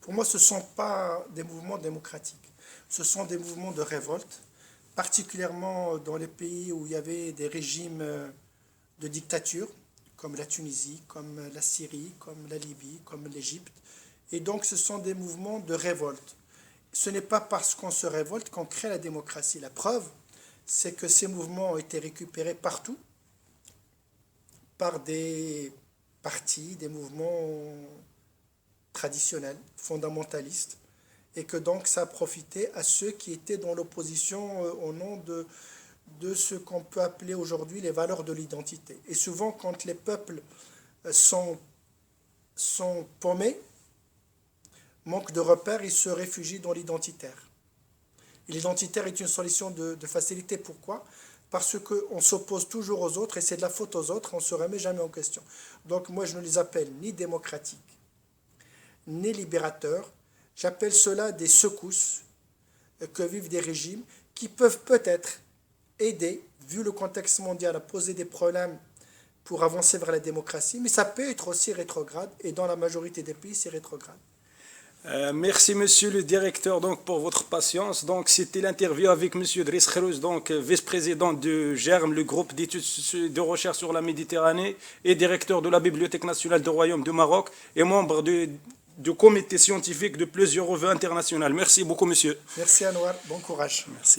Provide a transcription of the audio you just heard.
Pour moi, ce ne sont pas des mouvements démocratiques. Ce sont des mouvements de révolte, particulièrement dans les pays où il y avait des régimes de dictature, comme la Tunisie, comme la Syrie, comme la Libye, comme l'Égypte. Et donc, ce sont des mouvements de révolte. Ce n'est pas parce qu'on se révolte qu'on crée la démocratie. La preuve, c'est que ces mouvements ont été récupérés partout par des partis, des mouvements traditionnels, fondamentalistes, et que donc ça a profité à ceux qui étaient dans l'opposition au nom de ce qu'on peut appeler aujourd'hui les valeurs de l'identité. Et souvent, quand les peuples sont paumés, manquent de repères, ils se réfugient dans l'identitaire. Et l'identitaire est une solution de facilité. Pourquoi? Parce qu'on s'oppose toujours aux autres et c'est de la faute aux autres, on ne se remet jamais en question. Donc moi, je ne les appelle ni démocratiques, ni libérateurs. J'appelle cela des secousses que vivent des régimes qui peuvent peut-être aider, vu le contexte mondial, à poser des problèmes pour avancer vers la démocratie, mais ça peut être aussi rétrograde, et dans la majorité des pays, c'est rétrograde. Merci monsieur le directeur donc pour votre patience. Donc c'était l'interview avec monsieur Driss Khrouch, donc vice-président de GERM, le groupe d'études de recherche sur la Méditerranée, et directeur de la Bibliothèque nationale du Royaume du Maroc et membre du comité scientifique de plusieurs revues internationales. Merci beaucoup monsieur. Merci Anouar, bon courage. Merci.